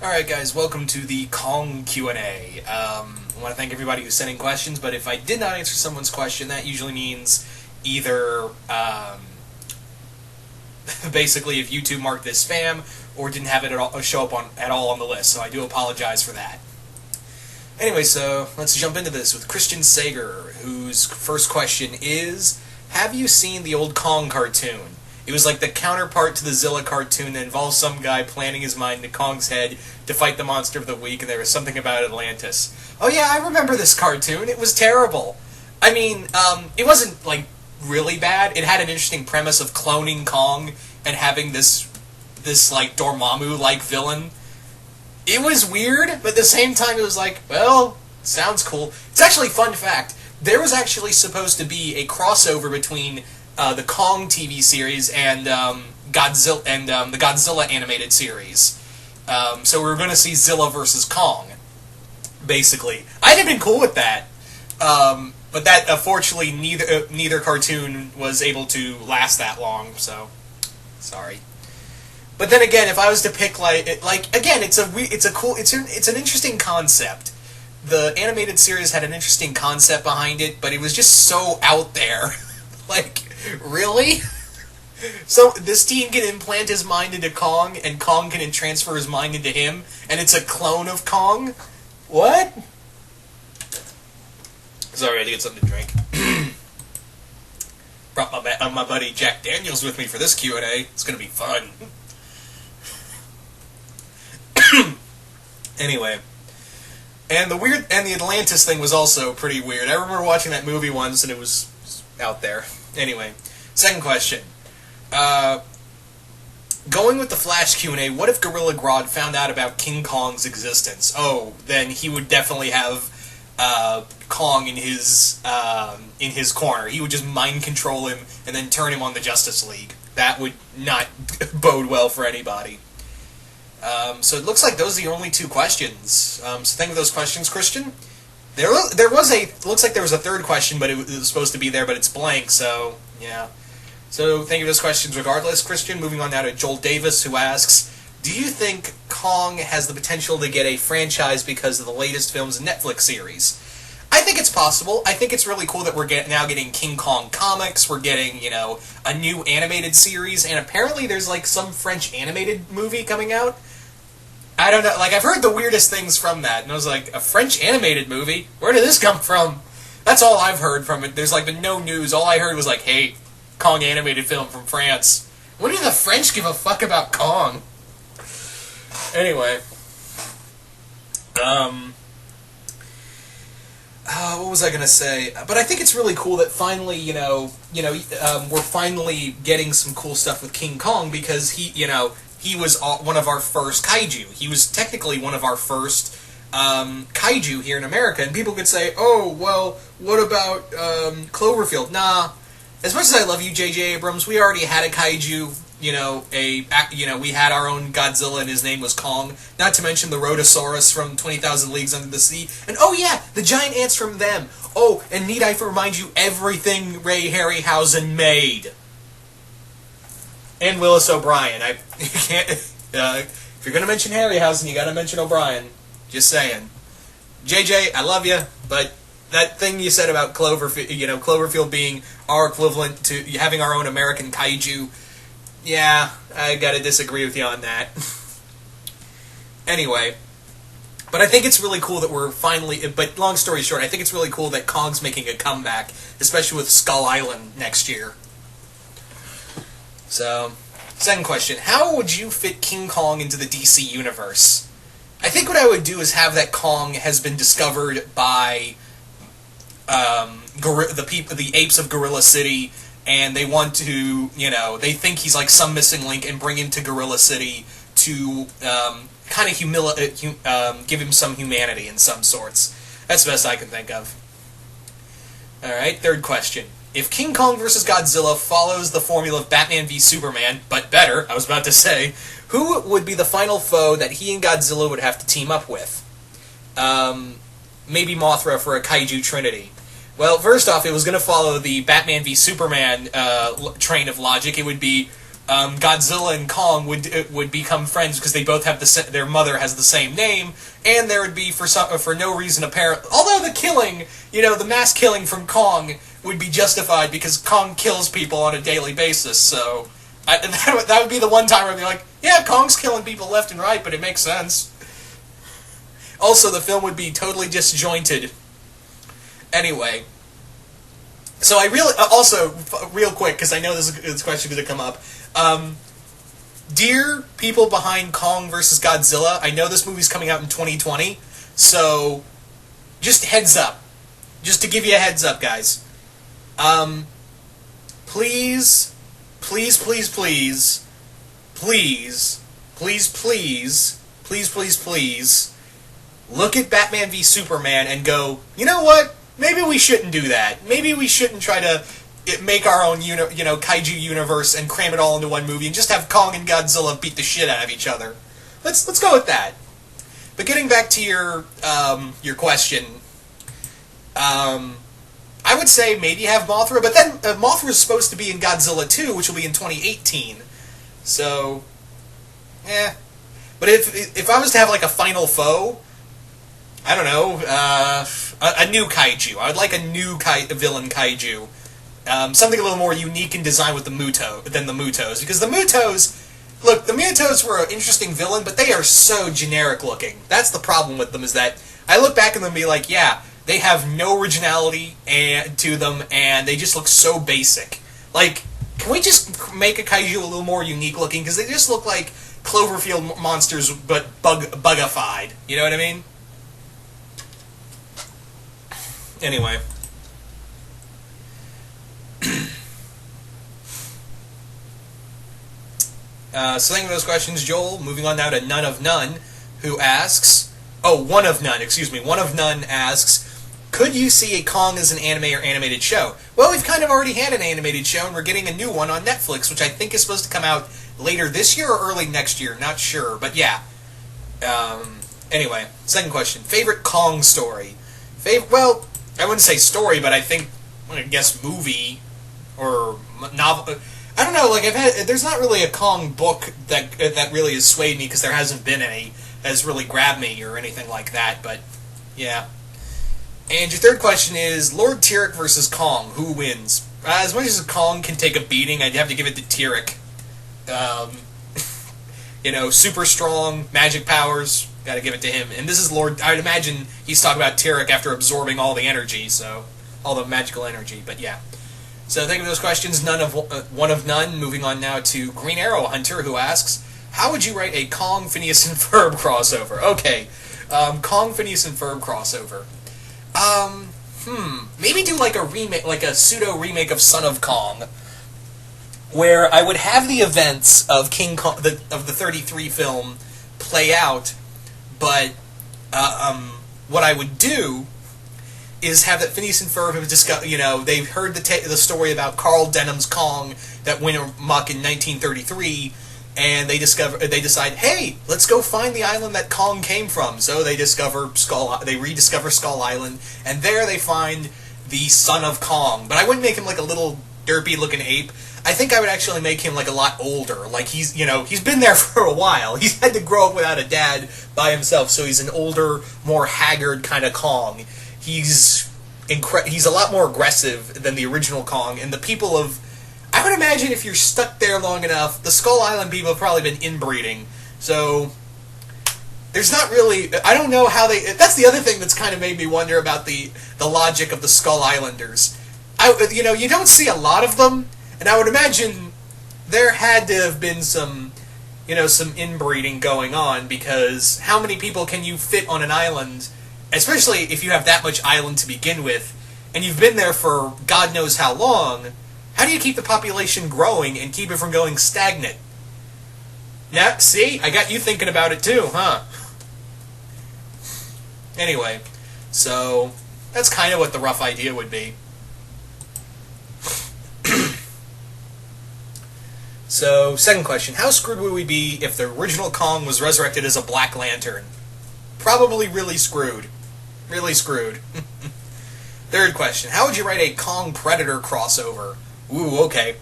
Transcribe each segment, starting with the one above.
Alright guys, welcome to the Kong Q&A. I want to thank everybody who's sending questions, but if I did not answer someone's question, that usually means either, basically if YouTube marked this spam, or didn't have it show up at all on the list, so I do apologize for that. Anyway, so let's jump into this with Christian Sager, whose first question is, have you seen the old Kong cartoon? It was like the counterpart to the Zilla cartoon that involves some guy planning his mind into Kong's head to fight the monster of the week, and there was something about Atlantis. Oh yeah, I remember this cartoon. It was terrible. I mean, it wasn't, like, really bad. It had an interesting premise of cloning Kong and having this like, Dormammu-like villain. It was weird, but at the same time it was like, well, sounds cool. It's actually, fun fact, there was actually supposed to be a crossover between the Kong TV series and Godzilla and the Godzilla animated series. So we were going to see Zilla versus Kong, basically. I'd have been cool with that, but that unfortunately neither cartoon was able to last that long. So sorry. But then again, if I was to pick again, it's an interesting concept. The animated series had an interesting concept behind it, but it was just so out there. Like, really? So this team can implant his mind into Kong, and Kong can transfer his mind into him, and it's a clone of Kong? What? Sorry, I had to get something to drink. Brought my buddy Jack Daniels with me for this Q&A. It's gonna be fun. Anyway. And the Atlantis thing was also pretty weird. I remember watching that movie once, and it was out there. Anyway, second question. Going with the Flash Q&A, what if Gorilla Grodd found out about King Kong's existence? Oh, then he would definitely have Kong in his corner. He would just mind control him and then turn him on the Justice League. That would not bode well for anybody. So it looks like those are the only two questions. So thank you for those questions, Christian. Looks like there was a third question, but it was supposed to be there, but it's blank, so, yeah. So, thank you for those questions regardless, Christian. Moving on now to Joel Davis, who asks, do you think Kong has the potential to get a franchise because of the latest film's Netflix series? I think it's possible. I think it's really cool that we're now getting King Kong comics, we're getting, a new animated series, and apparently there's, some French animated movie coming out. I don't know, I've heard the weirdest things from that, and I was like, a French animated movie? Where did this come from? That's all I've heard from it. There's, been no news. All I heard was, hey, Kong animated film from France. When do the French give a fuck about Kong? Anyway. What was I gonna say? But I think it's really cool that finally, we're finally getting some cool stuff with King Kong, because he was one of our first kaiju. He was technically one of our first kaiju here in America. And people could say, oh, well, what about Cloverfield? Nah. As much as I love you, J.J. Abrams, we already had a kaiju. We had our own Godzilla, and his name was Kong. Not to mention the Rhodosaurus from 20,000 Leagues Under the Sea. And, oh yeah, the giant ants from them. Oh, and need I remind you, everything Ray Harryhausen made. And Willis O'Brien. You can't. If you're gonna mention Harryhausen, you gotta mention O'Brien. Just saying. JJ, I love you, but that thing you said about Cloverfield being our equivalent to having our own American kaiju, yeah, I gotta disagree with you on that. Anyway, but I think it's really cool that we're finally. But long story short, I think it's really cool that Kong's making a comeback, especially with Skull Island next year. So, second question. How would you fit King Kong into the DC universe? I think what I would do is have that Kong has been discovered by the apes of Gorilla City, and they want to, they think he's like some missing link, and bring him to Gorilla City to kind of give him some humanity in some sorts. That's the best I can think of. Alright, third question. If King Kong vs. Godzilla follows the formula of Batman v Superman, but better, I was about to say, who would be the final foe that he and Godzilla would have to team up with? Maybe Mothra for a kaiju trinity. Well, first off, it was going to follow the Batman v Superman train of logic. It would be Godzilla and Kong would become friends because they both have their mother has the same name, and there would be for no reason apparent. Although the killing, the mass killing from Kong would be justified because Kong kills people on a daily basis. So that would be the one time where I'd be like, yeah, Kong's killing people left and right, but it makes sense. Also, the film would be totally disjointed. Anyway. So I really... Also, real quick, because I know this question is going to come up. Dear people behind Kong vs. Godzilla, I know this movie's coming out in 2020, so just heads up. Just to give you a heads up, guys. Please, please, please, please, please, please, please, please, please, please, look at Batman v Superman and go, you know what? Maybe we shouldn't do that. Maybe we shouldn't try to make our own, kaiju universe and cram it all into one movie and just have Kong and Godzilla beat the shit out of each other. Let's go with that. But getting back to your question, I would say maybe have Mothra, but then Mothra is supposed to be in Godzilla 2, which will be in 2018. So, But if I was to have like a final foe, I don't know, a new kaiju. I would like a new villain kaiju. Something a little more unique in design with than the Mutos. Because the Mutos were an interesting villain, but they are so generic looking. That's the problem with them, is that I look back at them and be like, yeah, they have no originality to them, and they just look so basic. Like, can we just make a kaiju a little more unique looking? Because they just look like Cloverfield monsters, but bugified. You know what I mean? Anyway. So thank you for those questions, Joel. Moving on now to None of None, who asks... Oh, One of None, excuse me. One of None asks, could you see a Kong as an anime or animated show? Well, we've kind of already had an animated show, and we're getting a new one on Netflix, which I think is supposed to come out later this year or early next year. Not sure, but yeah. Anyway, second question. Favorite Kong story? Well, I wouldn't say story, but I guess movie or novel. I don't know. Like there's not really a Kong book that really has swayed me because there hasn't been any has really grabbed me or anything like that. But yeah. And your third question is Lord Tyrek versus Kong. Who wins? As much as Kong can take a beating, I'd have to give it to Tyrek. Super strong, magic powers. Got to give it to him. And this is Lord... I would imagine he's talking about Tyrek after absorbing all the energy, so... all the magical energy, but yeah. So thank you for those questions. One of None. Moving on now to Green Arrow Hunter, who asks, how would you write a Kong, Phineas, and Ferb crossover? Okay. Kong, Phineas, and Ferb crossover. Maybe do like a remake, like a pseudo-remake of Son of Kong, where I would have the events of King Kong, of the 33 film play out, but what I would do is have that Phineas and Ferb have discussed, they've heard the story about Carl Denham's Kong that went amok in 1933, and they decide, hey, let's go find the island that Kong came from. So they rediscover Skull Island, and there they find the son of Kong. But I wouldn't make him like a little derpy-looking ape. I think I would actually make him like a lot older. Like he's been there for a while. He's had to grow up without a dad by himself, so he's an older, more haggard kind of Kong. He's a lot more aggressive than the original Kong, and the people of... I would imagine if you're stuck there long enough, the Skull Island people have probably been inbreeding, so... There's not really... I don't know how they... That's the other thing that's kind of made me wonder about the logic of the Skull Islanders. You don't see a lot of them, and I would imagine there had to have been some inbreeding going on, because how many people can you fit on an island, especially if you have that much island to begin with, and you've been there for God knows how long? How do you keep the population growing and keep it from going stagnant? Yeah, see? I got you thinking about it too, huh? Anyway, so that's kind of what the rough idea would be. So, second question. How screwed would we be if the original Kong was resurrected as a Black Lantern? Probably really screwed. Really screwed. Third question. How would you write a Kong Predator crossover? Ooh, okay.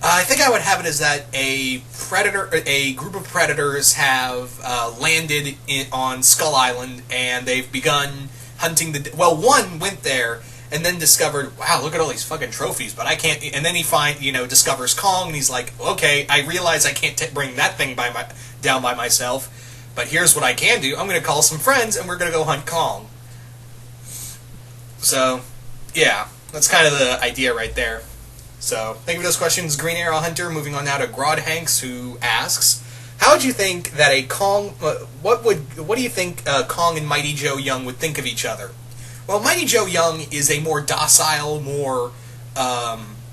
I think I would have it as that a group of predators have landed on Skull Island, and they've begun hunting well, one went there and then discovered, wow, look at all these fucking trophies, but I can't. And then he discovers Kong, and he's like, okay, I realize I can't bring that thing down by myself, but here's what I can do. I'm going to call some friends, and we're going to go hunt Kong. So, yeah, that's kind of the idea right there. So, thank you for those questions, Green Arrow Hunter. Moving on now to Grod Hanks, who asks, how would you think that a Kong... what do you think Kong and Mighty Joe Young would think of each other? Well, Mighty Joe Young is a more docile, more...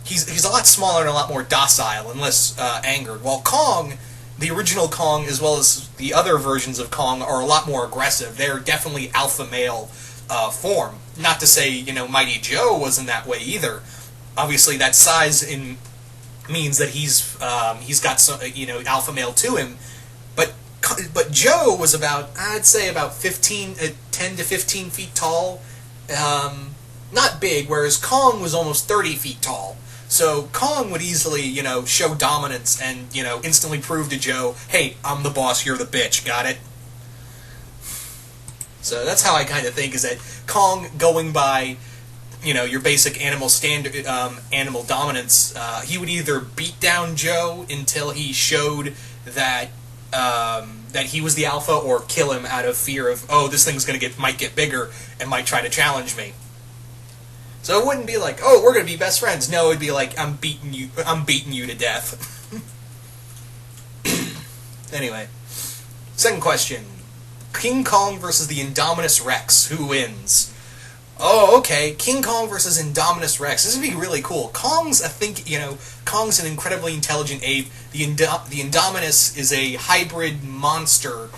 he's a lot smaller and a lot more docile and less angered. While Kong, the original Kong, as well as the other versions of Kong, are a lot more aggressive. They're definitely alpha male form. Not to say, Mighty Joe wasn't that way either. Obviously, that size means that he's got some alpha male to him, but Joe was I'd say about 10 to 15 feet tall, not big. Whereas Kong was almost 30 feet tall. So Kong would easily show dominance and instantly prove to Joe, hey, I'm the boss, you're the bitch. Got it? So that's how I kind of think, is that Kong, going by your basic animal standard, animal dominance, he would either beat down Joe until he showed that that he was the alpha, or kill him out of fear of, oh, this thing's might get bigger and might try to challenge me. So it wouldn't be like, oh, we're gonna be best friends. No, it'd be like, I'm beating you to death. Anyway, second question: King Kong versus the Indominus Rex. Who wins? Oh, okay. King Kong versus Indominus Rex. This would be really cool. Kong's an incredibly intelligent ape. The Indominus is a hybrid monster.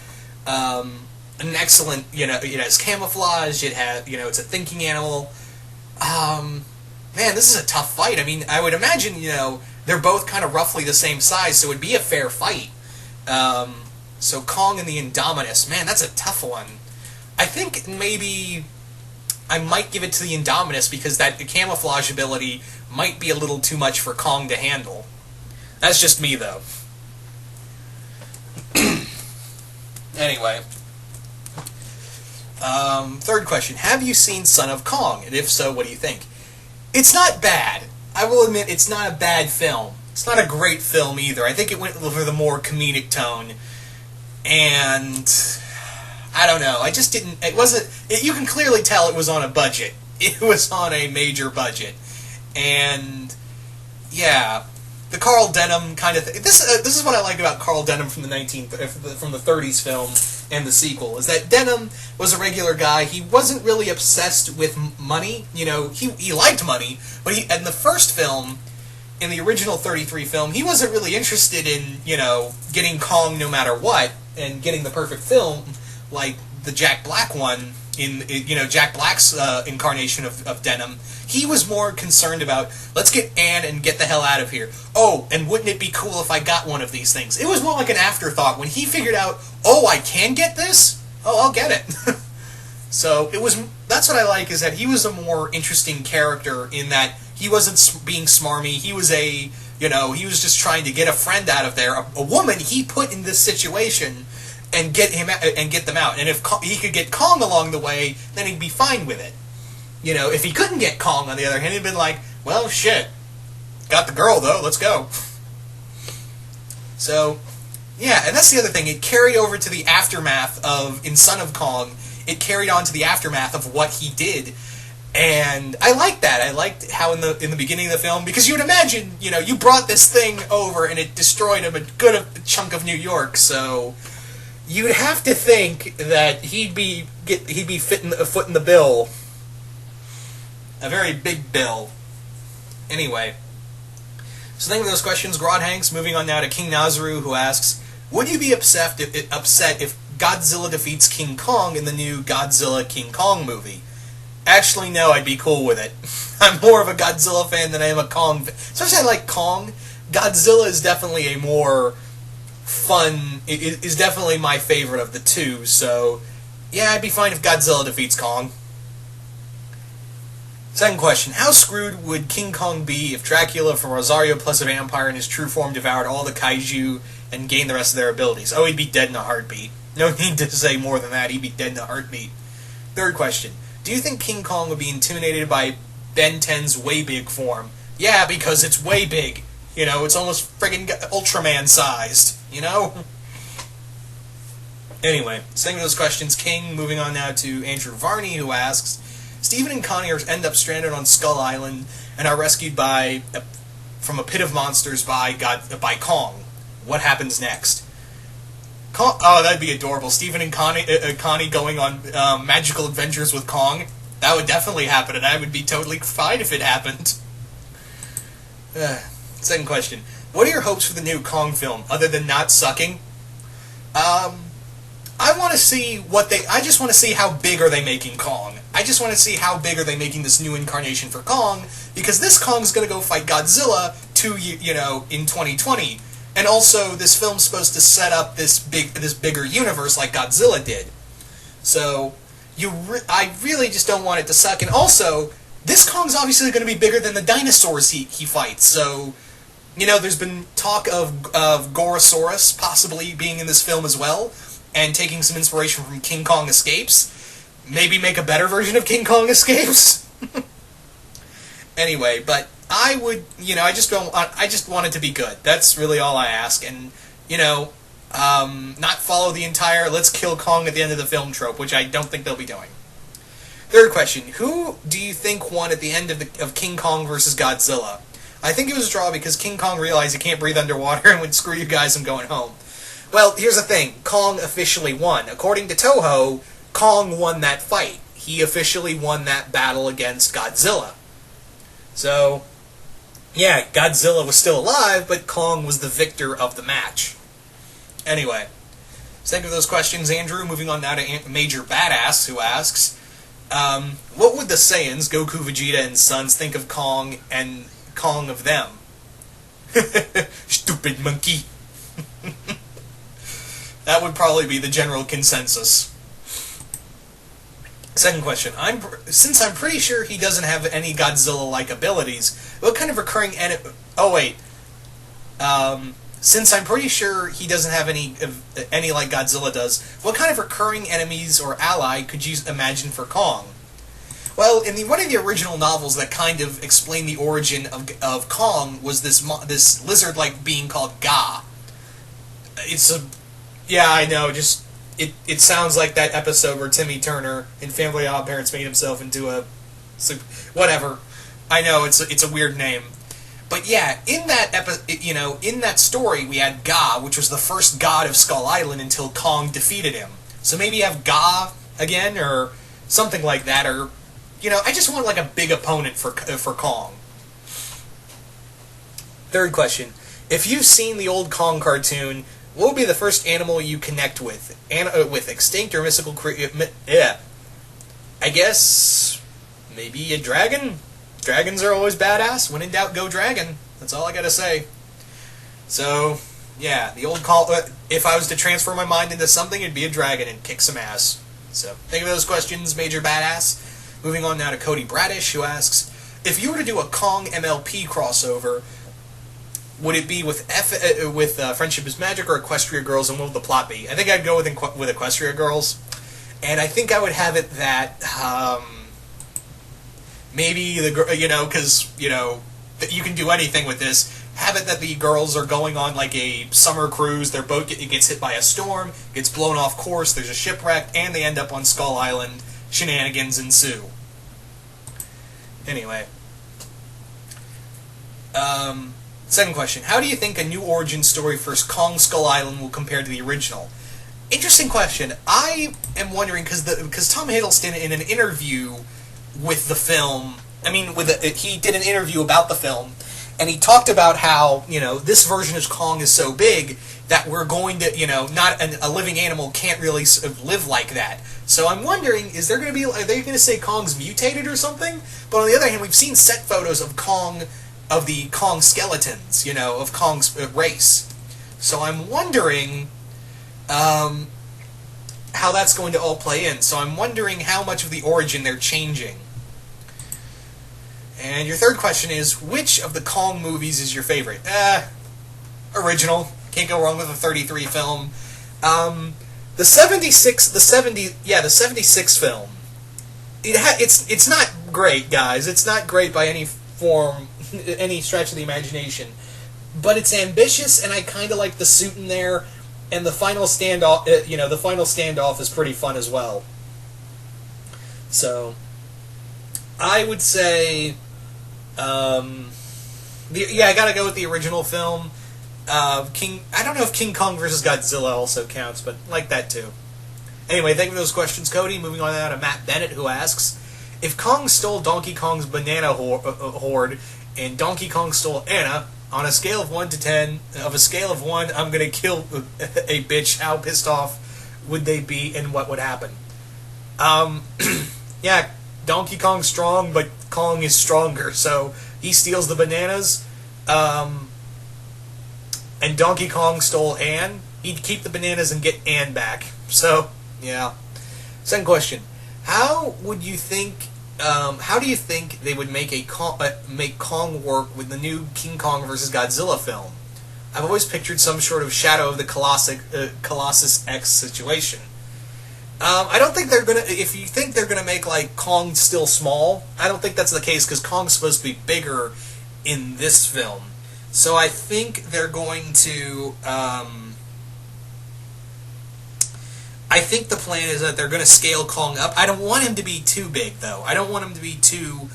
An excellent, it has camouflage. It has, it's a thinking animal. Man, this is a tough fight. I mean, I would imagine, they're both kind of roughly the same size, so it would be a fair fight. So Kong and the Indominus. Man, that's a tough one. I think maybe I might give it to the Indominus, because the camouflage ability might be a little too much for Kong to handle. That's just me, though. Anyway. Third question. Have you seen Son of Kong? And if so, what do you think? It's not bad. I will admit, it's not a bad film. It's not a great film either. I think it went for the more comedic tone. And I don't know. I just didn't... It wasn't... you can clearly tell it was on a budget. It was on a major budget. And yeah, the Carl Denham kind of... This is what I like about Carl Denham from the 30s film and the sequel, is that Denham was a regular guy. He wasn't really obsessed with money. He liked money, but in the first film, in the original 33 film, he wasn't really interested in, getting Kong no matter what, and getting the perfect film, like the Jack Black one, Jack Black's incarnation of Denham. He was more concerned about, let's get Anne and get the hell out of here. Oh, and wouldn't it be cool if I got one of these things? It was more like an afterthought. When he figured out, oh, I can get this? Oh, I'll get it. So, that's what I like, is that he was a more interesting character, in that he wasn't being smarmy. He was he was just trying to get a friend out of there, a woman he put in this situation, and get them out. And if he could get Kong along the way, then he'd be fine with it. If he couldn't get Kong, on the other hand, he'd been like, well, shit. Got the girl, though. Let's go. So, yeah, and that's the other thing. It carried over to the aftermath in Son of Kong. It carried on to the aftermath of what he did. And I liked that. I liked how in the beginning of the film, because you would imagine, you brought this thing over and it destroyed him a good chunk of New York, so you'd have to think that he'd be fitting a foot in the bill. A very big bill. Anyway. So thank you for those questions, Grod Hanks. Moving on now to King Nazaru, who asks, would you be upset if Godzilla defeats King Kong in the new Godzilla King Kong movie? Actually, no, I'd be cool with it. I'm more of a Godzilla fan than I am a Kong fan. Especially I like Kong. Godzilla is definitely a more fun... is definitely my favorite of the two, so yeah, I'd be fine if Godzilla defeats Kong. Second question, how screwed would King Kong be if Dracula from Rosario plus a vampire in his true form devoured all the kaiju and gained the rest of their abilities? Oh, he'd be dead in a heartbeat. No need to say more than that, he'd be dead in a heartbeat. Third question, do you think King Kong would be intimidated by Ben 10's way big form? Yeah, because it's way big. You know, it's almost friggin' Ultraman sized, you know? Anyway, staying with those questions, King, moving on now to Andrew Varney, who asks, Stephen and Connie end up stranded on Skull Island and are rescued from a pit of monsters by Kong. What happens next? Oh, that'd be adorable. Stephen and Connie going on magical adventures with Kong. That would definitely happen, and I would be totally fine if it happened. Second question. What are your hopes for the new Kong film, other than not sucking? I want to see I just want to see how big are they making Kong. I just want to see how big are they making this new incarnation for Kong, because this Kong's going to go fight Godzilla in 2020. And also, this film's supposed to set up this bigger universe like Godzilla did. So, I really just don't want it to suck. And also, this Kong's obviously going to be bigger than the dinosaurs he fights. So, there's been talk of Gorosaurus possibly being in this film as well, and taking some inspiration from King Kong Escapes. Maybe make a better version of King Kong Escapes. Anyway, but I would, I just want it to be good. That's really all I ask, and not follow the entire "let's kill Kong at the end of the film" trope, which I don't think they'll be doing. Third question: who do you think won at the end of King Kong versus Godzilla? I think it was a draw because King Kong realized he can't breathe underwater and went, "Screw you guys, I'm going home." Well, here's the thing: Kong officially won. According to Toho, Kong won that fight. He officially won that battle against Godzilla. So, yeah, Godzilla was still alive, but Kong was the victor of the match. Anyway, thank you for those questions, Andrew. Moving on now to Major Badass, who asks, what would the Saiyans, Goku, Vegeta, and Sons, think of Kong and Kong of them? Stupid monkey. That would probably be the general consensus. Second question. Since I'm pretty sure he doesn't have any Godzilla-like abilities, what kind of recurring since I'm pretty sure he doesn't have any like Godzilla does, what kind of recurring enemies or ally could you imagine for Kong? Well, in one of the original novels that kind of explained the origin of Kong was this lizard-like being called Ga. Yeah, I know, just... It sounds like that episode where Timmy Turner in Family Odd Parents made himself into a... whatever. I know, it's a weird name. But yeah, in that story, we had Ga, which was the first god of Skull Island until Kong defeated him. So maybe have Ga again, or something like that, or... I just want like a big opponent for Kong. Third question. If you've seen the old Kong cartoon... what would be the first animal you connect with? With extinct or mystical creature? Yeah. I guess... maybe a dragon? Dragons are always badass. When in doubt, go dragon. That's all I gotta say. So, yeah, the old call... if I was to transfer my mind into something, it'd be a dragon and kick some ass. So, think of those questions, Major Badass. Moving on now to Cody Bradish, who asks, if you were to do a Kong MLP crossover... would it be with Friendship is Magic or Equestria Girls, and what would the plot be? I think I'd go with Equestria Girls, and I think I would have it that maybe the girl, because you can do anything with this. Have it that the girls are going on like a summer cruise. Their boat gets hit by a storm, gets blown off course. There's a shipwreck, and they end up on Skull Island. Shenanigans ensue. Anyway. Second question. How do you think a new origin story for Kong Skull Island will compare to the original? Interesting question. I am wondering, because Tom Hiddleston, in an interview with the film, he did an interview about the film, and he talked about how, this version of Kong is so big that we're going to, not a living animal can't really live like that. So I'm wondering, are they going to say Kong's mutated or something? But on the other hand, we've seen set photos of the Kong skeletons, of Kong's race. So I'm wondering how that's going to all play in. So I'm wondering how much of the origin they're changing. And your third question is, which of the Kong movies is your favorite? Original. Can't go wrong with a 33 film. The 76 film. It's not great, guys. It's not great by any form, any stretch of the imagination. But it's ambitious, and I kind of like the suit in there. And the final standoff, the final standoff is pretty fun as well. So, I would say, I gotta go with the original film. I don't know if King Kong vs. Godzilla also counts, but like that too. Anyway, thank you for those questions, Cody. Moving on now to Matt Bennett, who asks, if Kong stole Donkey Kong's banana hoard and Donkey Kong stole Anna, on a scale of 1 to 10, of a scale of 1, I'm gonna kill a bitch, how pissed off would they be and what would happen? Yeah, Donkey Kong's strong, but Kong is stronger, so he steals the bananas, and Donkey Kong stole Ann. He'd keep the bananas and get Ann back. So, yeah. Second question: how do you think they would make Kong work with the new King Kong vs. Godzilla film? I've always pictured some sort of Shadow of the Colossus X situation. I don't think they're gonna. If you think they're gonna make like Kong still small, I don't think that's the case because Kong's supposed to be bigger in this film. So I think they're going to. I think the plan is that they're going to scale Kong up. I don't want him to be too big, though. I don't want him to be too,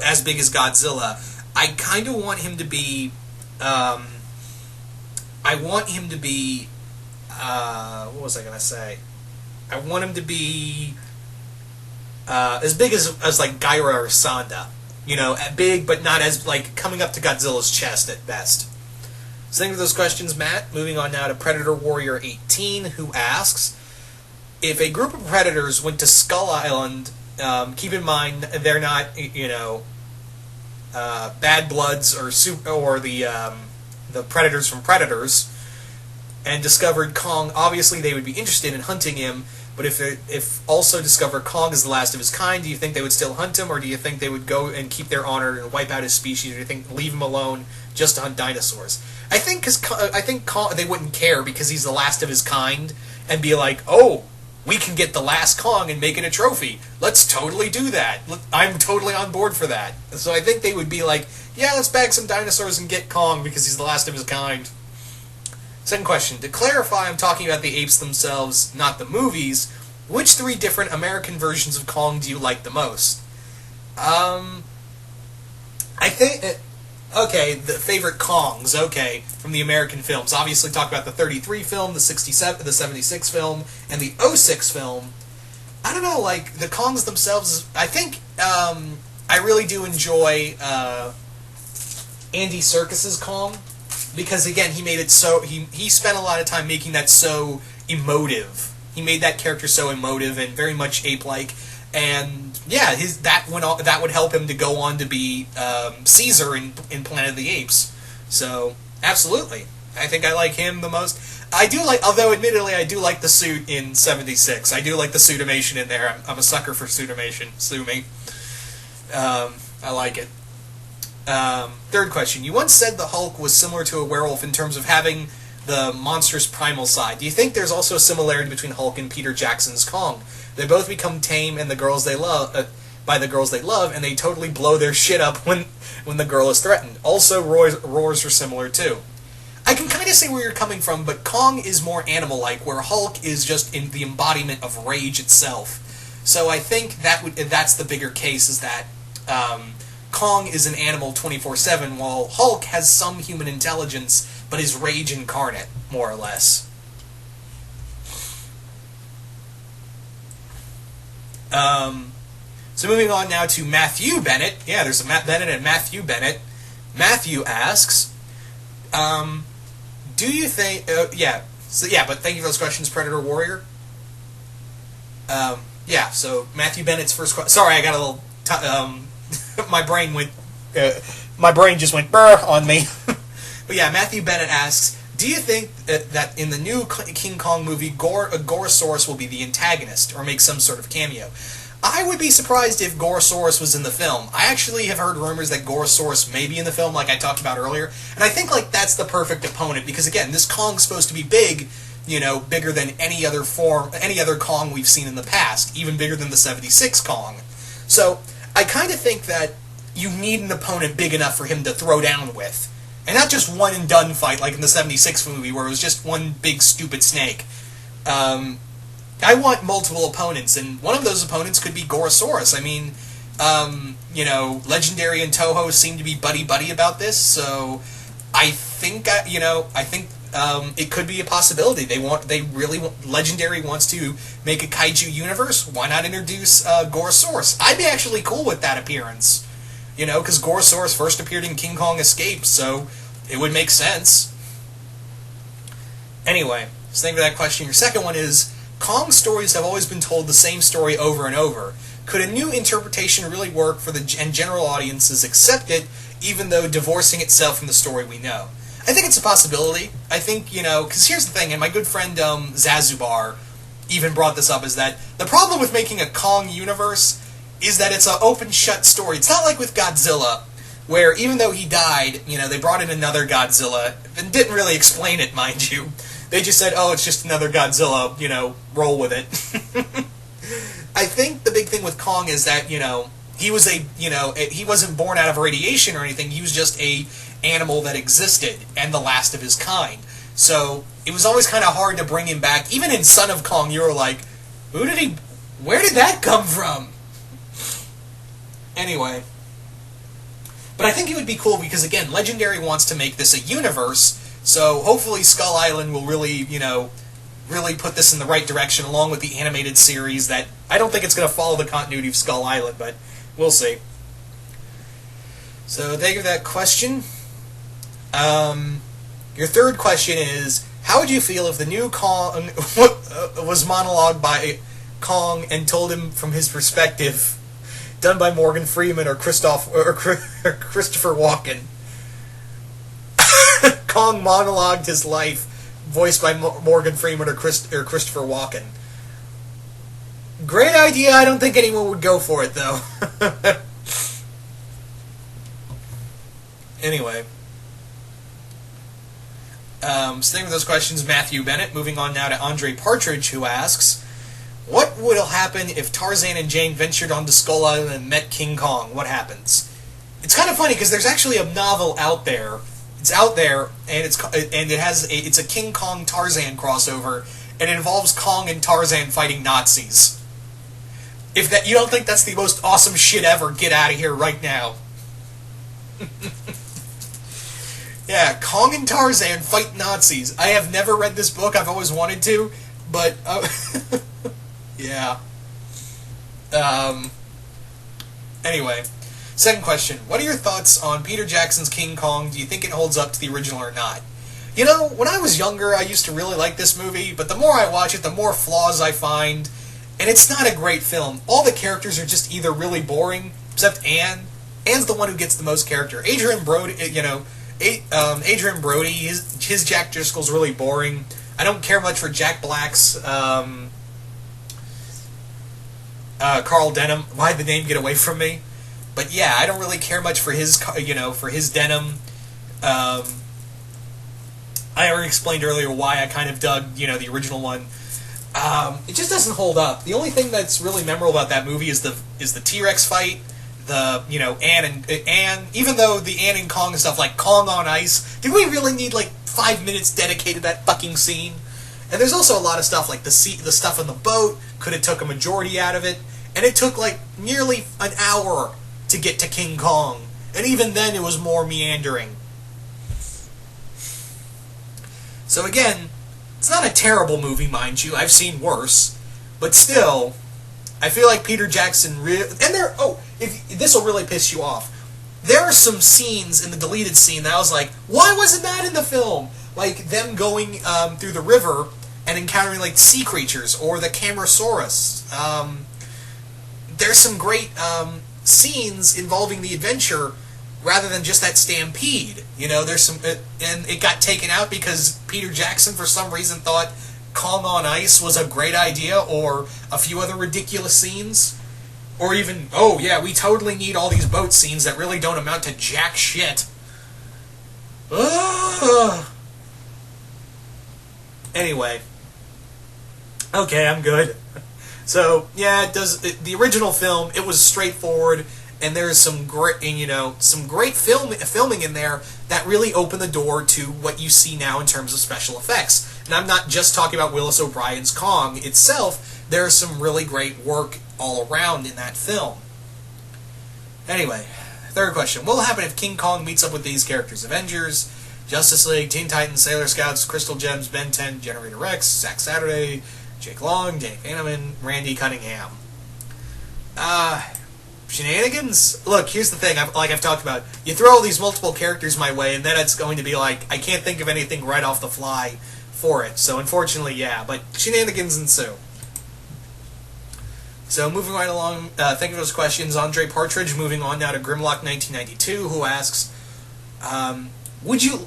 as big as Godzilla. I kind of want him to be. I want him to be. What was I going to say? I want him to be as big as like Gyra or Sanda. Big, but not as, like, coming up to Godzilla's chest at best. So thank you for those questions, Matt. Moving on now to Predator Warrior 18, who asks, if a group of predators went to Skull Island, keep in mind they're not, Bad Bloods or the predators from Predators, and discovered Kong, obviously they would be interested in hunting him. But if also discover Kong is the last of his kind, do you think they would still hunt him, or do you think they would go and keep their honor and wipe out his species, or do you think leave him alone just to hunt dinosaurs? I think Kong, they wouldn't care because he's the last of his kind, and be like, oh, we can get the last Kong and make it a trophy. Let's totally do that. I'm totally on board for that. So I think they would be like, yeah, let's bag some dinosaurs and get Kong because he's the last of his kind. Second question. To clarify, I'm talking about the apes themselves, not the movies. Which 3 different American versions of Kong do you like the most? I think... okay, the favorite Kongs, okay, from the American films. Obviously talk about the 33 film, the 67, the 76 film, and the 06 film. I don't know, like, the Kongs themselves, I think, I really do enjoy, Andy Serkis's Kong. Because, again, he made it so... He spent a lot of time making that so emotive. He made that character so emotive and very much ape-like. And, yeah, that would help him to go on to be Caesar in Planet of the Apes. So, absolutely. I think I like him the most. I do like... Although, admittedly, I do like the suit in 76. I do like the suitimation in there. I'm a sucker for suitimation. Sue me. I like it. Third question. You once said the Hulk was similar to a werewolf in terms of having the monstrous primal side. Do you think there's also a similarity between Hulk and Peter Jackson's Kong? They both become tame and by the girls they love, and they totally blow their shit up when the girl is threatened. Also, roars are similar too. I can kind of see where you're coming from, but Kong is more animal-like, where Hulk is just in the embodiment of rage itself. So I think that's the bigger case, is that Kong is an animal 24/7, while Hulk has some human intelligence, but is rage incarnate, more or less. So moving on now to Matthew Bennett. Yeah, there's a Matt Bennett and Matthew Bennett. Matthew asks, do you think... but thank you for those questions, Predator Warrior. So Matthew Bennett's first question... Sorry, I got a little... my brain just went brr on me. But yeah, Matthew Bennett asks, do you think that in the new King Kong movie, a Gorosaurus will be the antagonist, or make some sort of cameo? I would be surprised if Gorosaurus was in the film. I actually have heard rumors that Gorosaurus may be in the film, like I talked about earlier, and I think like that's the perfect opponent because again, this Kong's supposed to be big, bigger than any other Kong we've seen in the past, even bigger than the '76 Kong. So I kind of think that you need an opponent big enough for him to throw down with, and not just one and done fight like in the '76 movie where it was just one big stupid snake. I want multiple opponents, and one of those opponents could be Gorosaurus. I mean, Legendary and Toho seem to be buddy-buddy about this, so I think, it could be a possibility. Legendary wants to make a kaiju universe. Why not introduce Gorosaurus? I'd be actually cool with that appearance, because Gorosaurus first appeared in King Kong Escapes, so it would make sense. Anyway, so thank you for that question. Your second one is, Kong stories have always been told the same story over and over. Could a new interpretation really work for and general audiences accept it, even though divorcing itself from the story we know? I think it's a possibility. I think, because here's the thing, and my good friend Zazubar even brought this up, is that the problem with making a Kong universe is that it's an open-shut story. It's not like with Godzilla, where even though he died, they brought in another Godzilla, and didn't really explain it, mind you. They just said, oh, it's just another Godzilla, roll with it. I think the big thing with Kong is that, he was he wasn't born out of radiation or anything, he was just a animal that existed, and the last of his kind. So, it was always kind of hard to bring him back. Even in Son of Kong, you were like, where did that come from? Anyway. But I think it would be cool because, again, Legendary wants to make this a universe. So hopefully Skull Island will really, really put this in the right direction along with the animated series that I don't think it's going to follow the continuity of Skull Island, but we'll see. So thank you for that question. Your third question is, how would you feel if the new Kong was monologued by Kong and told him from his perspective, done by Morgan Freeman or Christopher Walken? Kong monologued his life, voiced by Morgan Freeman or Christopher Walken. Great idea. I don't think anyone would go for it, though. Anyway. Staying with those questions, Matthew Bennett. Moving on now to Andre Partridge, who asks, what would happen if Tarzan and Jane ventured onto Skull Island and met King Kong? What happens? It's kind of funny, because there's actually a novel out there. It's out there, and it's a King Kong Tarzan crossover, and it involves Kong and Tarzan fighting Nazis. If that you don't think that's the most awesome shit ever, get out of here right now. Yeah, Kong and Tarzan fight Nazis. I have never read this book. I've always wanted to, but yeah. Anyway. Second question, what are your thoughts on Peter Jackson's King Kong? Do you think it holds up to the original or not? When I was younger, I used to really like this movie, but the more I watch it, the more flaws I find, and it's not a great film. All the characters are just either really boring, except Anne. Anne's the one who gets the most character. Adrian Brody, Adrian Brody, his Jack Driscoll's really boring. I don't care much for Jack Black's Carl Denham. Why'd the name get away from me? But yeah, I don't really care much for his, for his Denham. I already explained earlier why I kind of dug, the original one. It just doesn't hold up. The only thing that's really memorable about that movie is the T-Rex fight. Anne, even though the Anne and Kong and stuff, like Kong on ice, did we really need 5 minutes dedicated to that fucking scene? And there's also a lot of stuff like the stuff on the boat could have took a majority out of it, and it took nearly an hour to get to King Kong, and even then it was more meandering. So again, it's not a terrible movie, mind you. I've seen worse, but still, I feel like Peter Jackson this will really piss you off. There are some scenes in the deleted scene that I was like, why wasn't that in the film? Like them going through the river and encountering sea creatures or the Camarasaurus. There's some great scenes involving the adventure rather than just that stampede. There's some, and it got taken out because Peter Jackson for some reason thought Kong on ice was a great idea, or a few other ridiculous scenes. Or even, oh yeah, we totally need all these boat scenes that really don't amount to jack shit. Ugh. Anyway. Okay, I'm good. So, yeah, the original film, it was straightforward, and there's some great, filming in there that really opened the door to what you see now in terms of special effects. And I'm not just talking about Willis O'Brien's Kong itself. There's some really great work all around in that film. Anyway, third question. What will happen if King Kong meets up with these characters? Avengers, Justice League, Teen Titans, Sailor Scouts, Crystal Gems, Ben 10, Generator Rex, Zack Saturday, Jake Long, Danny Phantom, Randy Cunningham. Shenanigans? Look, here's the thing, I've talked about. You throw all these multiple characters my way, and then it's going to be like, I can't think of anything right off the fly for it. So unfortunately, yeah, but shenanigans ensue. So moving right along, thank you for those questions. Andre Partridge, moving on now to Grimlock1992, who asks, would you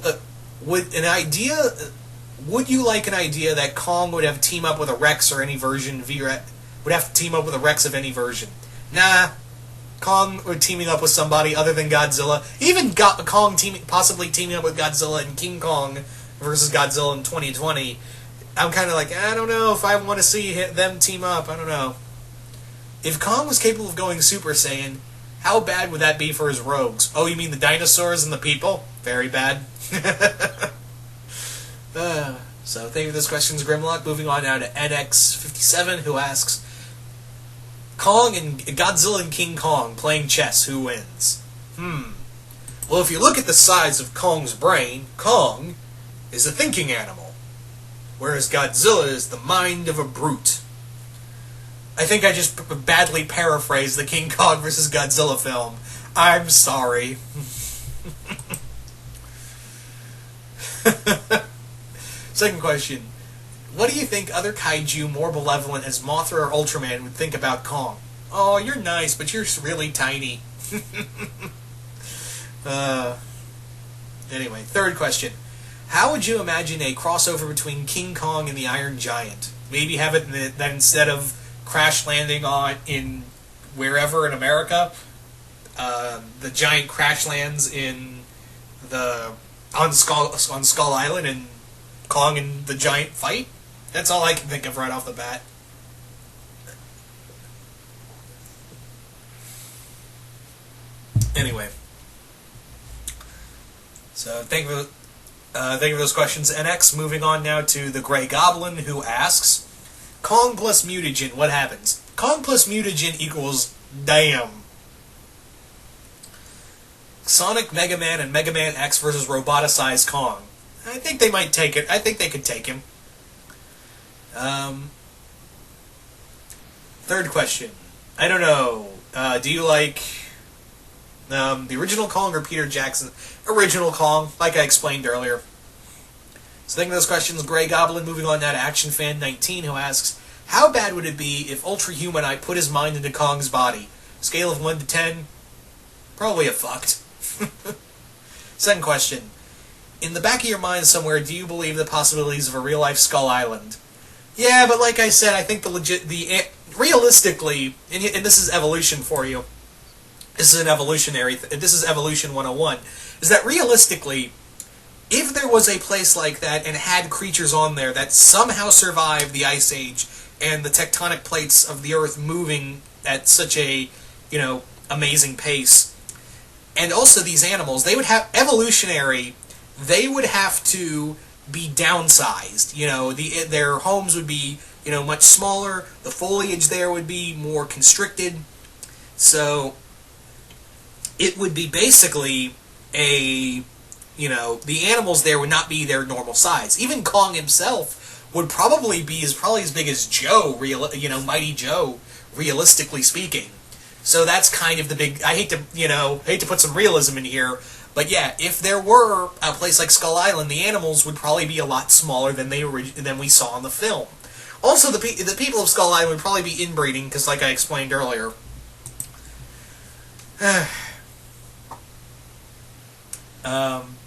like an idea that Kong would have to team up with a Rex or any version would have to team up with a Rex of any version? Nah. Kong would teaming up with somebody other than Godzilla. Even Kong possibly teaming up with Godzilla and King Kong versus Godzilla in 2020. I'm kind of like, I don't know if I want to see them team up. I don't know. If Kong was capable of going Super Saiyan, how bad would that be for his rogues? Oh, you mean the dinosaurs and the people? Very bad. So thank you for those questions, Grimlock. Moving on now to NX57, who asks, Kong and Godzilla and King Kong playing chess, who wins? Well, if you look at the size of Kong's brain, Kong is a thinking animal, whereas Godzilla is the mind of a brute. I think I just badly paraphrased the King Kong vs. Godzilla film. I'm sorry. Second question. What do you think other kaiju more malevolent as Mothra or Ultraman would think about Kong? Oh, you're nice, but you're really tiny. Anyway, third question. How would you imagine a crossover between King Kong and the Iron Giant? Maybe have it that instead of crash landing in wherever in America, the giant crash lands on Skull Island, and Kong and the giant fight. That's all I can think of right off the bat. Anyway, so thank you for those questions, NX. Moving on now to the Grey Goblin, who asks, Kong plus mutagen, what happens? Kong plus mutagen equals damn. Sonic, Mega Man, and Mega Man X versus roboticized Kong. I think they might take it. I think they could take him. Third question. I don't know. Do you like the original Kong or Peter Jackson? Original Kong, like I explained earlier. So thinking of those questions, Grey Goblin. Moving on now to ActionFan19, who asks, how bad would it be if Ultra Humanite put his mind into Kong's body? Scale of 1 to 10? Probably a fucked. Second question. In the back of your mind somewhere, do you believe the possibilities of a real-life Skull Island? Yeah, but like I said, I think realistically, and this is evolution for you, this is Evolution 101, is that realistically, if there was a place like that and had creatures on there that somehow survived the Ice Age and the tectonic plates of the Earth moving at such a, amazing pace, and also these animals, they would have, they would have to be downsized. Their homes would be, much smaller. The foliage there would be more constricted. So it would be basically the animals there would not be their normal size. Even Kong himself would probably be as big as Joe, Mighty Joe, realistically speaking. So that's kind of the big. I hate to put some realism in here, but yeah, if there were a place like Skull Island, the animals would probably be a lot smaller than we saw in the film. Also, the people of Skull Island would probably be inbreeding, because like I explained earlier.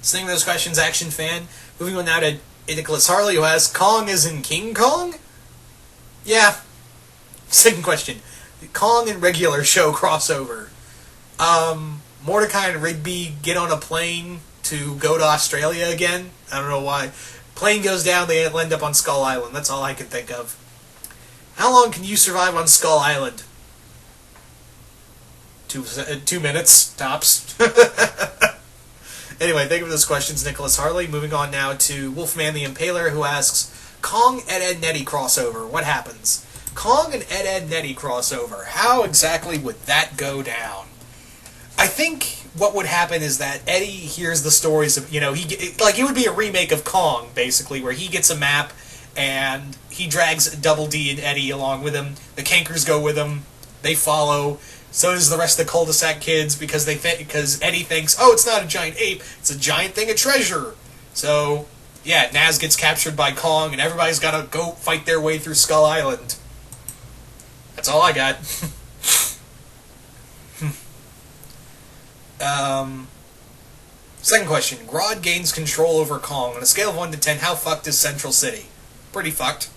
Sending those questions, Action Fan. Moving on now to Nicholas Harley, who asks, Kong is in King Kong? Yeah. Second question. Kong and regular show crossover. Mordecai and Rigby get on a plane to go to Australia again. I don't know why. Plane goes down, they end up on Skull Island. That's all I can think of. How long can you survive on Skull Island? 2 minutes, tops. Anyway, thank you for those questions, Nicholas Harley. Moving on now to Wolfman the Impaler, who asks, Kong Ed Nettie crossover, what happens? Kong and Ed Nettie crossover, how exactly would that go down? I think what would happen is that Eddie hears the stories of, it would be a remake of Kong, basically, where he gets a map and he drags Double D and Eddie along with him. The Cankers go with him. They follow. So does the rest of the cul-de-sac kids because Eddie thinks, oh, it's not a giant ape, it's a giant thing of treasure. So, yeah, Naz gets captured by Kong and everybody's got to go fight their way through Skull Island. That's all I got. Second question. Grodd gains control over Kong. On a scale of 1 to 10, how fucked is Central City? Pretty fucked.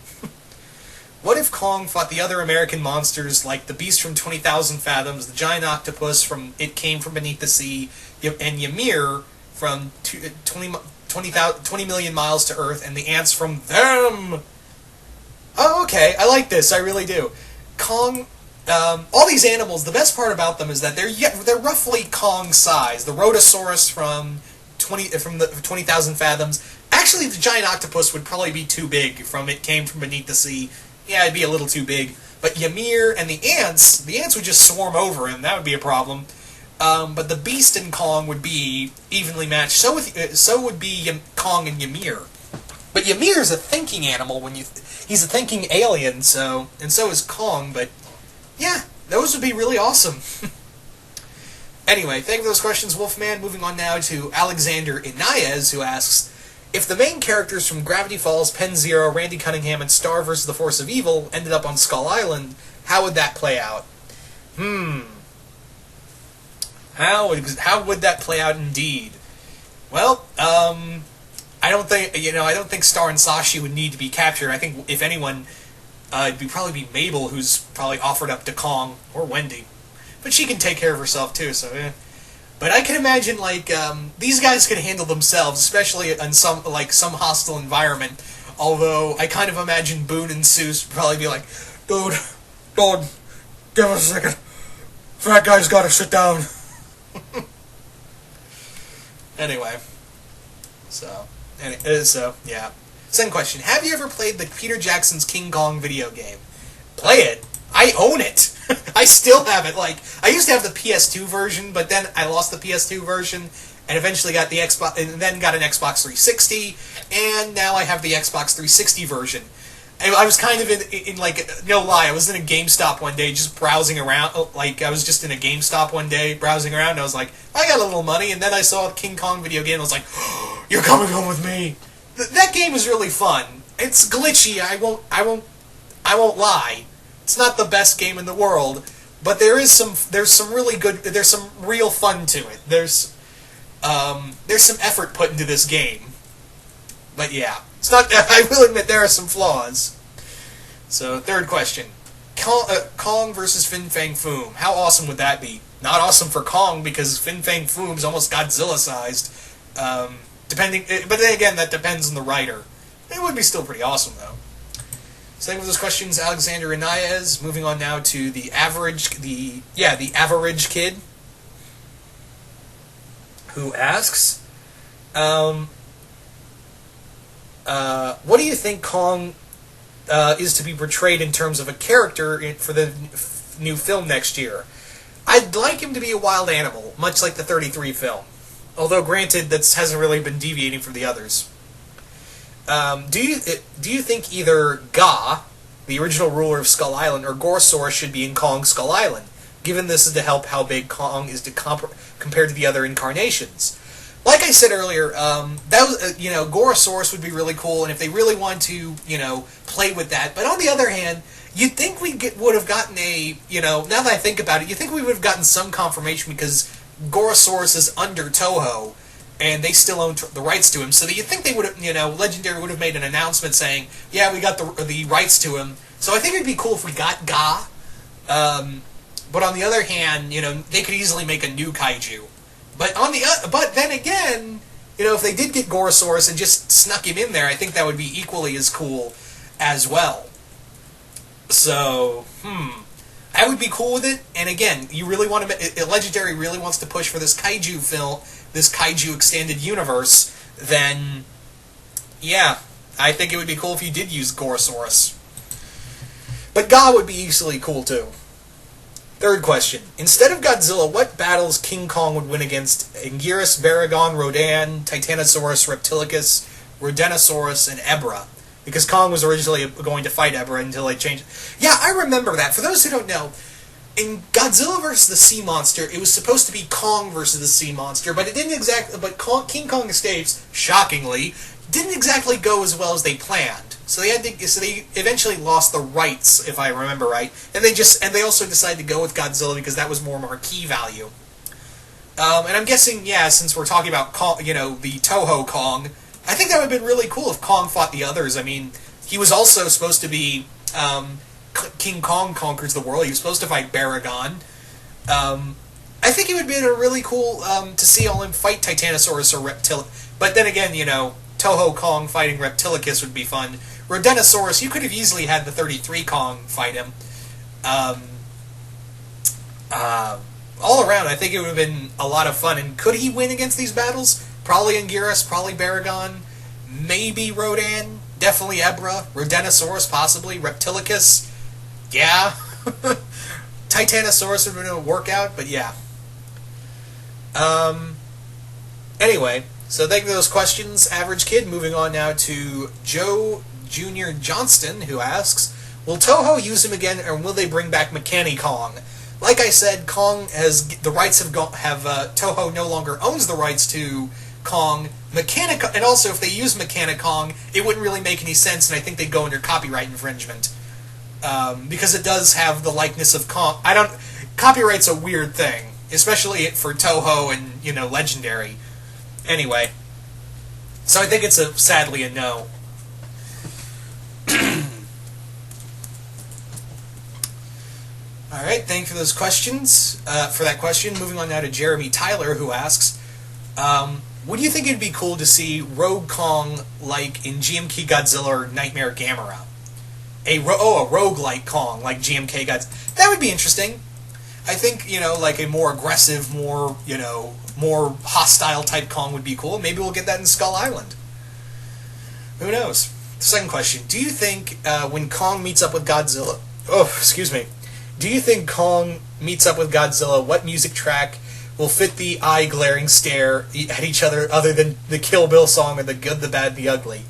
What if Kong fought the other American monsters like the Beast from 20,000 Fathoms, the Giant Octopus from It Came From Beneath the Sea, and Ymir from 20 million miles to Earth, and the ants from Them? Oh, okay. I like this. I really do. Kong... all these animals, the best part about them is that they're roughly Kong size. The Rhodosaurus from the 20,000 Fathoms. Actually, the Giant Octopus would probably be too big from It Came From Beneath the Sea. Yeah, it'd be a little too big. But Ymir and the ants would just swarm over him. That would be a problem. But the Beast and Kong would be evenly matched. So would be Kong and Ymir. But Ymir's a thinking animal he's a thinking alien, so is Kong, but yeah, those would be really awesome. Anyway, thank you for those questions, Wolfman. Moving on now to Alexander Inayez, who asks, if the main characters from Gravity Falls, Penn Zero, Randy Cunningham, and Star vs. the Force of Evil ended up on Skull Island, how would that play out? How would that play out indeed? Well, I don't think Star and Sashi would need to be captured. I think, if anyone, it'd probably be Mabel, who's probably offered up to Kong, or Wendy. But she can take care of herself, too, so yeah. But I can imagine, these guys could handle themselves, especially in some hostile environment. Although, I kind of imagine Boone and Seuss would probably be like, Dude, give us a second. Fat guy's gotta sit down. Anyway. So, yeah. Second question. Have you ever played the Peter Jackson's King Kong video game? Play it. I own it. I still have it. I used to have the PS2 version, but then I lost the PS2 version, and eventually got the Xbox, and then got an Xbox 360, and now I have the Xbox 360 version. I was kind of in no lie, I was in a GameStop one day just browsing around, I was just in a GameStop one day browsing around, and I was like, I got a little money, and then I saw a King Kong video game, and I was like, oh, you're coming home with me! That game is really fun. It's glitchy, I won't lie. It's not the best game in the world, but there's some real fun to it. There's some effort put into this game. But yeah, it's not. I will admit there are some flaws. So, third question: Kong versus Fin Fang Foom. How awesome would that be? Not awesome for Kong because Fin Fang Foom's almost Godzilla-sized. But then again, that depends on the writer. It would be still pretty awesome though. So, thank you for those questions, Alexander Inayez. Moving on now to the average kid, who asks, what do you think Kong is to be portrayed in terms of a character for the new film next year? I'd like him to be a wild animal, much like the 33 film. Although, granted, that hasn't really been deviating from the others. Do you think either Ga, the original ruler of Skull Island, or Gorosaurus should be in Kong Skull Island, given this is to help how big Kong is compared to the other incarnations? Like I said earlier, Gorosaurus would be really cool, and if they really want to, play with that. But on the other hand, you'd think we would have gotten now that I think about it, you'd think we would have gotten some confirmation because Gorosaurus is under Toho, and they still own the rights to him. So you'd think they would have, Legendary would have made an announcement saying, yeah, we got the rights to him. So I think it'd be cool if we got Ga, But on the other hand, they could easily make a new kaiju. But but then again, if they did get Gorosaurus and just snuck him in there, I think that would be equally as cool as well. So, I would be cool with it. And again, you really want to, Legendary really wants to push for this kaiju film, this kaiju extended universe. Then, yeah, I think it would be cool if you did use Gorosaurus. But Ga would be easily cool too. Third question. Instead of Godzilla, what battles King Kong would win against Anguirus, Baragon, Rodan, Titanosaurus, Reptilicus, Rodenosaurus, and Ebra? Because Kong was originally going to fight Ebra until they changed it. Yeah, I remember that. For those who don't know, in Godzilla vs. the Sea Monster, it was supposed to be Kong versus the Sea Monster, but it didn't exactly. But King Kong Estates, shockingly, didn't exactly go as well as they planned. So they eventually lost the rights, if I remember right, and they also decided to go with Godzilla because that was more marquee value. And I'm guessing, yeah, since we're talking about Kong, the Toho Kong, I think that would have been really cool if Kong fought the others. I mean, he was also supposed to be King Kong Conquers the World. He was supposed to fight Baragon. I think it would be really cool to see all him fight Titanosaurus or Reptil. But then again, Toho Kong fighting Reptilicus would be fun. Rodenosaurus, you could have easily had the 33 Kong fight him. All around, I think it would have been a lot of fun. And could he win against these battles? Probably Anguirus, probably Baragon, maybe Rodan, definitely Ebra, Rodenosaurus, possibly, Reptilicus, yeah. Titanosaurus would have been a workout, but yeah. Anyway, so thank you for those questions, Average Kid. Moving on now to Joe Jr. Johnston, who asks, will Toho use him again, or will they bring back Mechani Kong? Like I said, Kong has the rights Toho no longer owns the rights to Kong. And also, if they use Mechanic Kong, it wouldn't really make any sense, and I think they'd go under copyright infringement. Because it does have the likeness of Kong. Copyright's a weird thing, especially for Toho and, Legendary. Anyway. So I think it's sadly a no. Alright, thank you for those questions. For that question, moving on now to Jeremy Tyler, who asks, would you think it'd be cool to see Rogue Kong like in GMK Godzilla or Nightmare Gamera? A rogue-like Kong, like GMK Godzilla. That would be interesting. I think, like a more aggressive, more hostile type Kong would be cool. Maybe we'll get that in Skull Island. Who knows? Second question. Do you think when Kong meets up with Godzilla... Oh, excuse me. Do you think Kong meets up with Godzilla, what music track will fit the eye-glaring stare at each other other than the Kill Bill song or the Good, the Bad, the Ugly?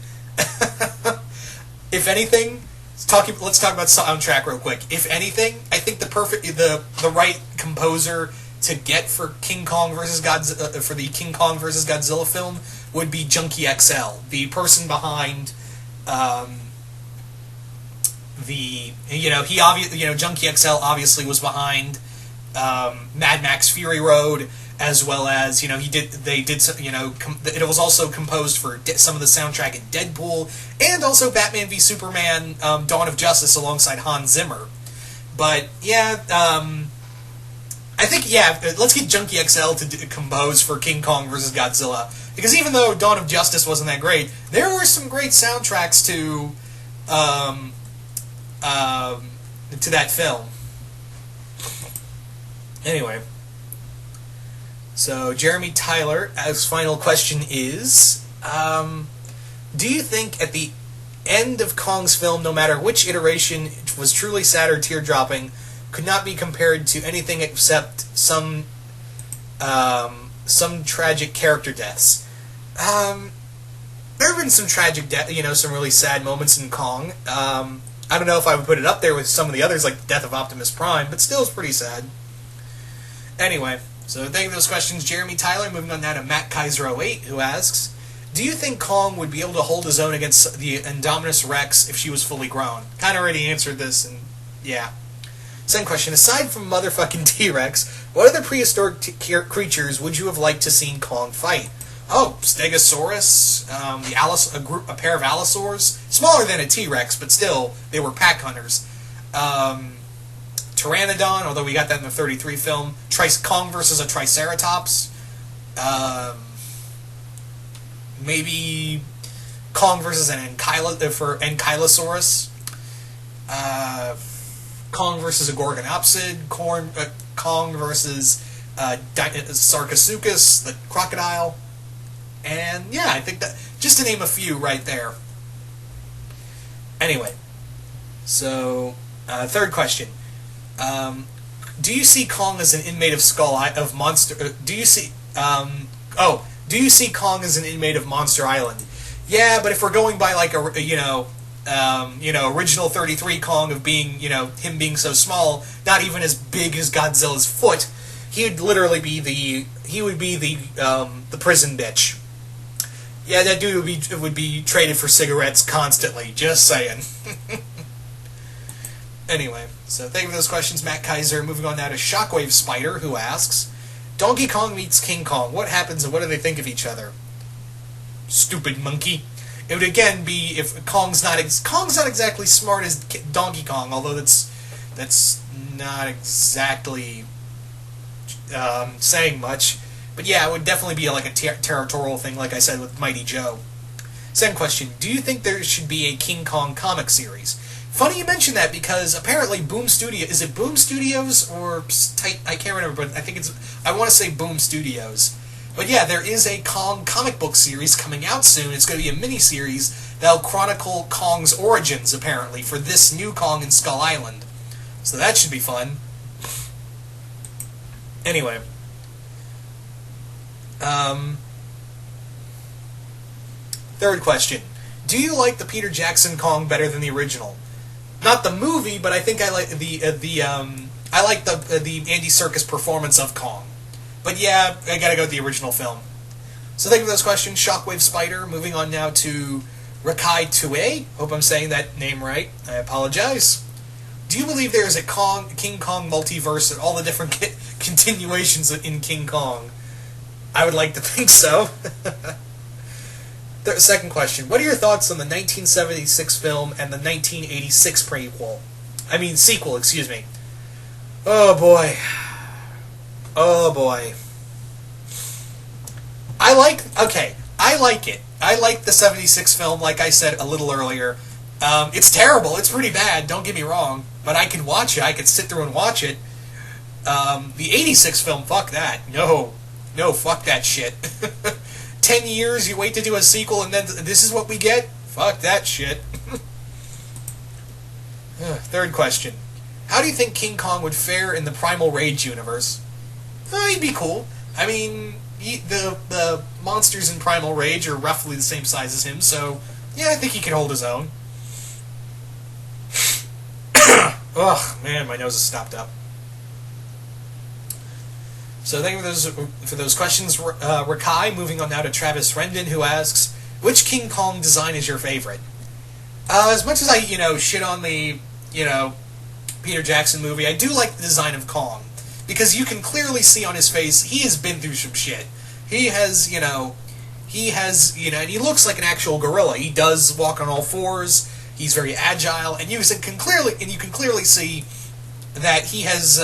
If anything... Let's talk about soundtrack real quick. If anything, I think the right composer to get for King Kong versus Godzilla for the King Kong versus Godzilla film would be Junkie XL, the person behind Junkie XL obviously was behind Mad Max Fury Road, as well as it was also composed for some of the soundtrack in Deadpool, and also Batman v Superman: Dawn of Justice alongside Hans Zimmer. But yeah, I think let's get Junkie XL to compose for King Kong vs. Godzilla, because even though Dawn of Justice wasn't that great, there were some great soundtracks to that film. Anyway. So, Jeremy Tyler, as final question is, do you think at the end of Kong's film, no matter which iteration was truly sad or tear-dropping, could not be compared to anything except some tragic character deaths? There have been some tragic some really sad moments in Kong. I don't know if I would put it up there with some of the others, like the death of Optimus Prime, but still it's pretty sad. Anyway, so thank you for those questions, Jeremy Tyler. Moving on now to Matt Kaiser 08, who asks, do you think Kong would be able to hold his own against the Indominus Rex if she was fully grown? Kind of already answered this, and yeah. Second question, aside from motherfucking T-Rex, what other prehistoric creatures would you have liked to seen Kong fight? Oh, Stegosaurus, a pair of Allosaurs, smaller than a T-Rex, but still, they were pack hunters. Pteranodon, although we got that in the 33 film. Kong versus a Triceratops. Maybe Kong versus an Ankylosaurus. Kong versus a Gorgonopsid. Kong versus Sarcosuchus, the crocodile. And yeah, I think that, just to name a few right there. Anyway, so third question: do you see Kong as an inmate of Monster? Do you see Kong as an inmate of Monster Island? Yeah, but if we're going by like original 33 Kong of being him being so small, not even as big as Godzilla's foot, he would literally be the prison bitch. Yeah, that dude would be traded for cigarettes constantly. Just saying. Anyway, so thank you for those questions, Matt Kaiser. Moving on now to Shockwave Spider, who asks, Donkey Kong meets King Kong. What happens and what do they think of each other? Stupid monkey. It would again be if Kong's not exactly smart as Donkey Kong, although that's not exactly saying much. But yeah, it would definitely be like a territorial thing, like I said with Mighty Joe. Second question: do you think there should be a King Kong comic series? Funny you mention that because apparently Boom Studio, is it Boom Studios or I can't remember, but I think I want to say Boom Studios. But yeah, there is a Kong comic book series coming out soon. It's going to be a mini-series that'll chronicle Kong's origins, apparently, for this new Kong in Skull Island. So that should be fun. Anyway. Third question. Do you like the Peter Jackson Kong better than the original? Not the movie, but I think I like the Andy Serkis performance of Kong. But yeah, I gotta go with the original film. So thank you for those questions, Shockwave Spider. Moving on now to Rakai 2A. Hope I'm saying that name right. I apologize. Do you believe there is a King Kong multiverse and all the different continuations in King Kong? I would like to think so. Second question. What are your thoughts on the 1976 film and the 1986 sequel, excuse me. Oh boy. Oh boy. I like it. I like the 76 film, like I said a little earlier. It's terrible. It's pretty bad, don't get me wrong. But I can watch it. I can sit through and watch it. The 86 film, fuck that. No, fuck that shit. 10 years, you wait to do a sequel, and then this is what we get? Fuck that shit. Third question. How do you think King Kong would fare in the Primal Rage universe? He'd be cool. I mean, the monsters in Primal Rage are roughly the same size as him, so yeah, I think he could hold his own. Ugh, man, my nose is stopped up. So thank you for those questions, Rakai. Moving on now to Travis Rendon, who asks, which King Kong design is your favorite? As much as I, shit on the, Peter Jackson movie, I do like the design of Kong. Because you can clearly see on his face, he has been through some shit. He has, and he looks like an actual gorilla. He does walk on all fours, he's very agile, and you can clearly see that he has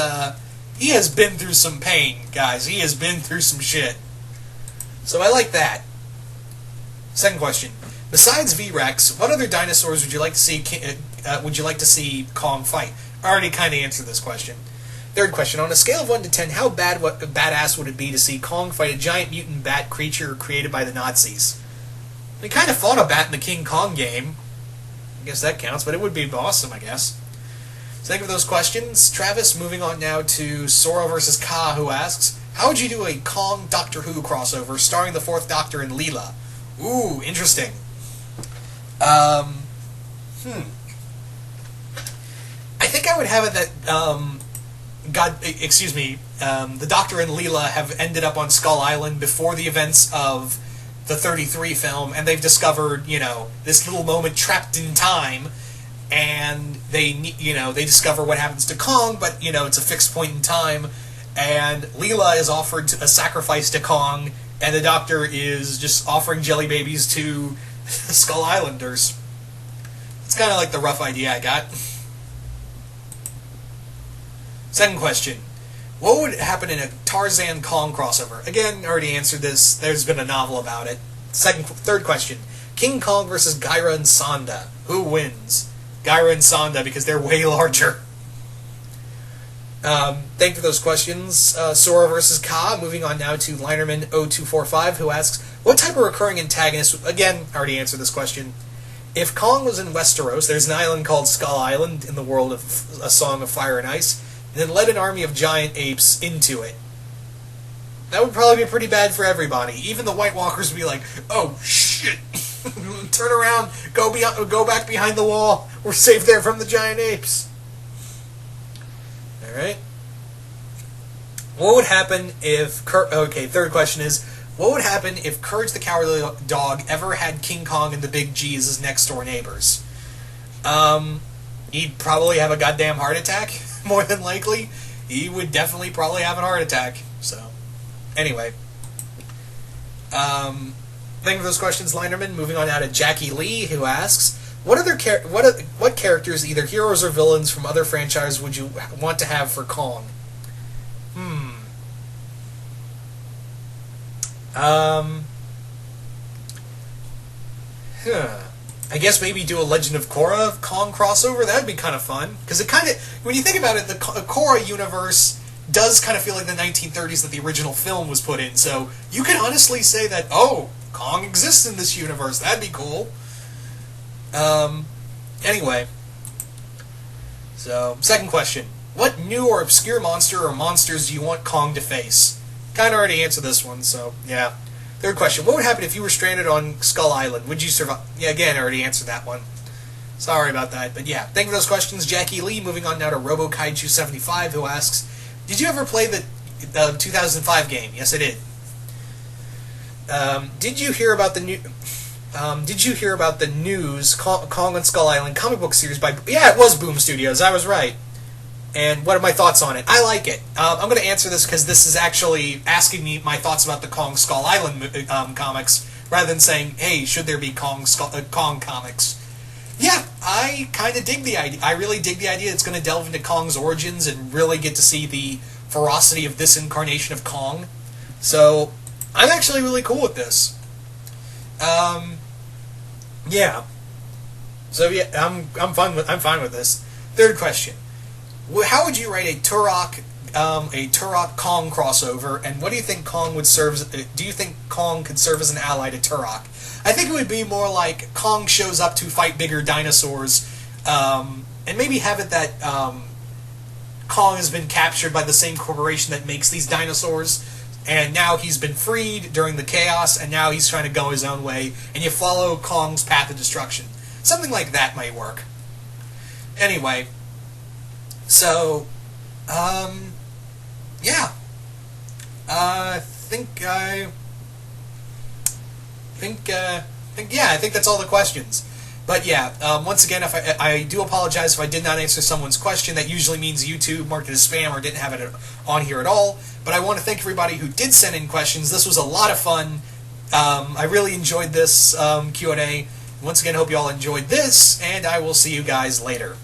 been through some pain, guys. He has been through some shit. So I like that. Second question. Besides V-Rex, what other dinosaurs would you like to see Kong fight? I already kind of answered this question. Third question. On a scale of 1 to 10, how badass would it be to see Kong fight a giant mutant bat creature created by the Nazis? We kind of fought a bat in the King Kong game. I guess that counts, but it would be awesome, I guess. So thank you for those questions. Travis, moving on now to Sora vs. Ka, who asks, how would you do a Kong Doctor Who crossover starring the 4th Doctor and Leela? Ooh, interesting. I think I would have it that, the Doctor and Leela have ended up on Skull Island before the events of the 33 film, and they've discovered, this little moment trapped in time, and they discover what happens to Kong, but, it's a fixed point in time, and Leela is offered a sacrifice to Kong, and the Doctor is just offering jelly babies to Skull Islanders. It's kind of like the rough idea I got. Second question. What would happen in a Tarzan-Kong crossover? Again, already answered this. There's been a novel about it. Third question. King Kong versus Gyra and Sonda. Who wins? Gyra and Sonda, because they're way larger. Thank you for those questions. Sora versus Ka. Moving on now to Linerman0245, who asks, what type of recurring antagonist... Again, I already answered this question. If Kong was in Westeros, there's an island called Skull Island in the world of A Song of Fire and Ice, and then led an army of giant apes into it. That would probably be pretty bad for everybody. Even the White Walkers would be like, oh, shit! Turn around, go back behind the wall. We're safe there from the giant apes. Alright. What would happen if... Okay, third question is, what would happen if Courage the Cowardly Dog ever had King Kong and the Big G as his next-door neighbors? He'd probably have a goddamn heart attack, more than likely. He would definitely probably have a heart attack. So, anyway. Thank you for those questions, Linerman. Moving on now to Jackie Lee, who asks, what characters, either heroes or villains from other franchises, would you want to have for Kong? I guess maybe do a Legend of Korra Kong crossover. That'd be kind of fun. Because it kind of, when you think about it, the Korra universe does kind of feel like the 1930s that the original film was put in. So you can honestly say that, oh, Kong exists in this universe. That'd be cool. Anyway. So, second question. What new or obscure monster or monsters do you want Kong to face? Kind of already answered this one, so, yeah. Third question. What would happen if you were stranded on Skull Island? Would you survive? Yeah, again, I already answered that one. Sorry about that, but yeah. Thank you for those questions, Jackie Lee. Moving on now to RoboKaiju75, who asks, did you ever play the 2005 game? Yes, I did. Did you hear about the new... did you hear about the news Kong on Skull Island comic book series by... Yeah, it was Boom Studios. I was right. And what are my thoughts on it? I like it. I'm going to answer this because this is actually asking me my thoughts about the Kong Skull Island comics, rather than saying, hey, should there be Kong comics? Yeah, I kind of dig the idea. I really dig the idea it's going to delve into Kong's origins and really get to see the ferocity of this incarnation of Kong. So, I'm actually really cool with this. Yeah. So yeah, I'm fine with this. Third question: how would you rate a Turok Kong crossover, and what do you think Kong would serve? Do you think Kong could serve as an ally to Turok? I think it would be more like Kong shows up to fight bigger dinosaurs, and maybe have it that Kong has been captured by the same corporation that makes these dinosaurs. And now he's been freed during the chaos, and now he's trying to go his own way, and you follow Kong's path of destruction. Something like that might work. Anyway, so, yeah. I think that's all the questions. But yeah, once again, if I do apologize if I did not answer someone's question. That usually means YouTube marked it as spam or didn't have it on here at all. But I want to thank everybody who did send in questions. This was a lot of fun. I really enjoyed this Q&A. Once again, hope you all enjoyed this, and I will see you guys later.